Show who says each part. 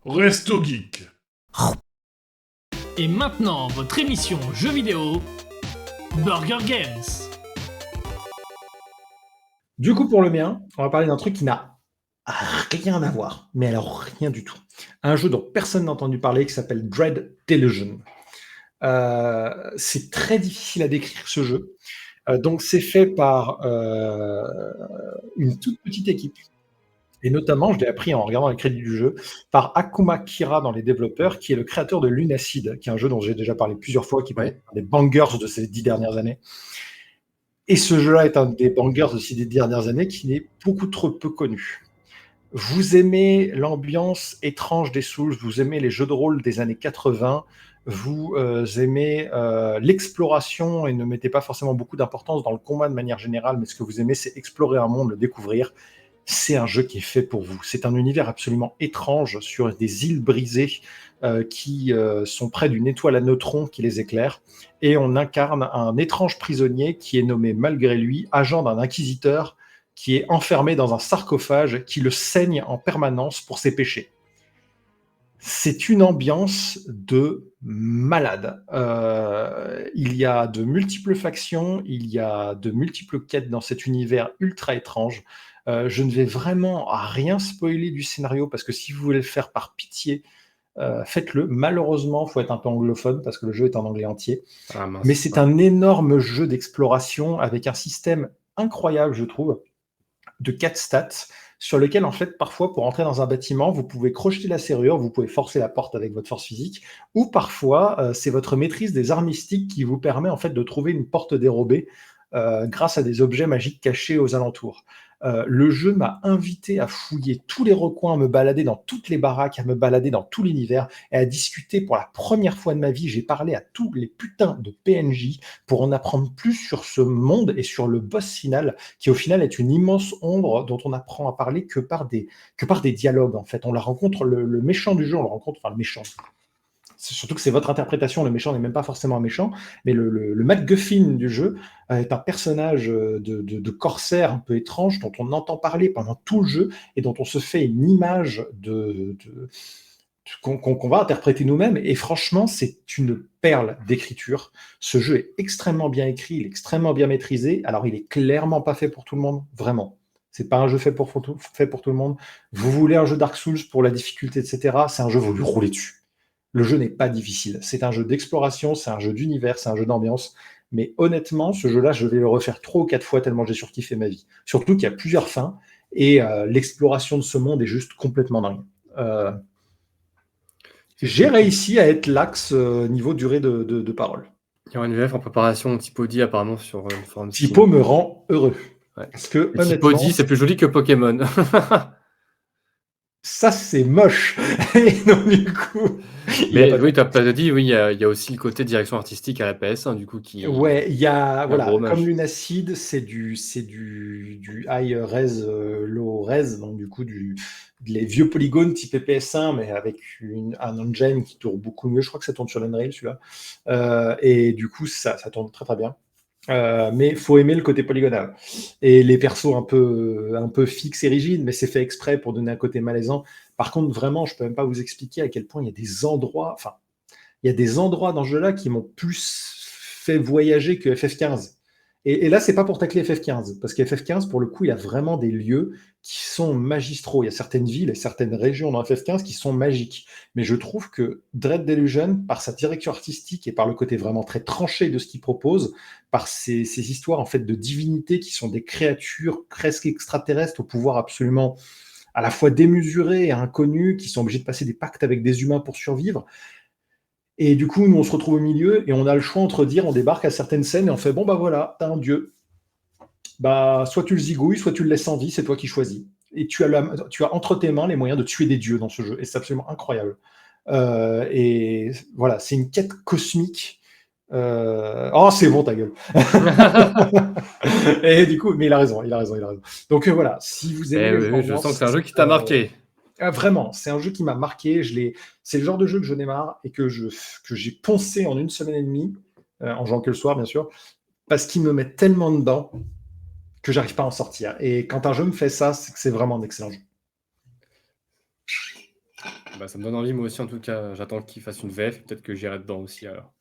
Speaker 1: Resto Geek.
Speaker 2: Et maintenant, votre émission jeux vidéo, Burger Games.
Speaker 3: Du coup, pour le mien, on va parler d'un truc qui n'a rien à voir, mais alors rien du tout. Un jeu dont personne n'a entendu parler qui s'appelle Dread Delusion. C'est très difficile à décrire ce jeu. Donc, c'est fait par une toute petite équipe. Et notamment, je l'ai appris en regardant les crédits du jeu, par Akuma Kira dans les développeurs, qui est le créateur de Lunacid, qui est un jeu dont j'ai déjà parlé plusieurs fois, qui est un des bangers de ces 10 dernières années. Et ce jeu-là est un des bangers de ces 10 dernières années qui n'est beaucoup trop peu connu. Vous aimez l'ambiance étrange des Souls, vous aimez les jeux de rôle des années 80, vous aimez l'exploration et ne mettez pas forcément beaucoup d'importance dans le combat de manière générale, mais ce que vous aimez, c'est explorer un monde, le découvrir. C'est un jeu qui est fait pour vous. C'est un univers absolument étrange sur des îles brisées qui sont près d'une étoile à neutrons qui les éclaire. Et on incarne un étrange prisonnier qui est nommé malgré lui agent d'un inquisiteur qui est enfermé dans un sarcophage qui le saigne en permanence pour ses péchés. C'est une ambiance de malade. Il y a de multiples factions, il y a de multiples quêtes dans cet univers ultra étrange. Je ne vais vraiment rien spoiler du scénario parce que si vous voulez le faire par pitié, faites-le. Malheureusement, il faut être un peu anglophone parce que le jeu est en anglais entier. Mais c'est un énorme jeu d'exploration avec un système incroyable, je trouve, de 4 stats sur lequel, en fait, parfois, pour entrer dans un bâtiment, vous pouvez crocheter la serrure, vous pouvez forcer la porte avec votre force physique, ou parfois, c'est votre maîtrise des arts mystiques qui vous permet, en fait, de trouver une porte dérobée grâce à des objets magiques cachés aux alentours. Le jeu m'a invité à fouiller tous les recoins, à me balader dans toutes les baraques, à me balader dans tout l'univers et à discuter pour la première fois de ma vie. J'ai parlé à tous les putains de PNJ pour en apprendre plus sur ce monde et sur le boss final, qui au final est une immense ombre dont on apprend à parler que par des dialogues, en fait. On la rencontre, le méchant du jeu, on le rencontre, enfin le méchant. Surtout que c'est votre interprétation, le méchant n'est même pas forcément un méchant, mais le MacGuffin du jeu est un personnage de corsaire un peu étrange dont on entend parler pendant tout le jeu et dont on se fait une image qu'on va interpréter nous-mêmes. Et franchement, c'est une perle d'écriture. Ce jeu est extrêmement bien écrit, il est extrêmement bien maîtrisé. Alors, il est clairement pas fait pour tout le monde, vraiment. C'est pas un jeu fait pour tout le monde. Vous voulez un jeu Dark Souls pour la difficulté, etc. C'est un jeu, vous lui roulez dessus. Le jeu n'est pas difficile. C'est un jeu d'exploration, c'est un jeu d'univers, c'est un jeu d'ambiance. Mais honnêtement, ce jeu-là, je vais le refaire 3 ou 4 fois tellement j'ai surkiffé ma vie. Surtout qu'il y a plusieurs fins et l'exploration de ce monde est juste complètement dingue. J'ai réussi à être l'axe niveau durée de parole.
Speaker 4: Il y aura une VF en préparation, Typo dit apparemment sur le forum Steam.
Speaker 3: Typo me rend heureux.
Speaker 4: Ouais.
Speaker 3: Parce que,
Speaker 4: et Typo dit c'est plus joli que Pokémon.
Speaker 3: Ça, c'est moche. Et donc, du coup.
Speaker 4: Mais oui, tu as pas dit, oui, il y a aussi le côté direction artistique à la PS1, du coup, qui.
Speaker 3: Ouais, il y a, voilà,
Speaker 4: hommage.
Speaker 3: comme Lunacid, c'est du high res, low res, donc du coup, les vieux polygones type PS1, mais avec un engine qui tourne beaucoup mieux. Je crois que ça tourne sur l'Unreal, celui-là. Et du coup, ça tourne très très bien. Mais il faut aimer le côté polygonal. Et les persos un peu fixes et rigides, mais c'est fait exprès pour donner un côté malaisant. Par contre, vraiment, je peux même pas vous expliquer à quel point il y a des endroits, dans ce jeu-là qui m'ont plus fait voyager que FF15. Et là, c'est pas pour tacler FF15, parce que FF15, pour le coup, il y a vraiment des lieux qui sont magistraux. Il y a certaines villes et certaines régions dans FF15 qui sont magiques. Mais je trouve que Dread Delusion, par sa direction artistique et par le côté vraiment très tranché de ce qu'il propose, par ces histoires en fait de divinités qui sont des créatures presque extraterrestres au pouvoir absolument à la fois démesuré et inconnu, qui sont obligés de passer des pactes avec des humains pour survivre. Et du coup, nous, on se retrouve au milieu et on a le choix entre dire, on débarque à certaines scènes et on fait, bon, bah voilà, t'as un dieu. Bah, soit tu le zigouilles, soit tu le laisses en vie, c'est toi qui choisis. Et tu as entre tes mains les moyens de tuer des dieux dans ce jeu. Et c'est absolument incroyable. Et voilà, c'est une quête cosmique. Oh, c'est bon, ta gueule. Et du coup, mais il a raison. Donc voilà, si vous aimez les
Speaker 4: je sens que c'est un jeu qui t'a marqué.
Speaker 3: Vraiment, c'est un jeu qui m'a marqué. C'est le genre de jeu que je démarre et que j'ai poncé en 1 semaine et demie, en jouant que le soir, bien sûr, parce qu'il me met tellement dedans que j'arrive pas à en sortir. Et quand un jeu me fait ça, c'est que c'est vraiment un excellent jeu.
Speaker 4: Bah, ça me donne envie, moi aussi, en tout cas. J'attends qu'il fasse une VF. Peut-être que j'irai dedans aussi, alors.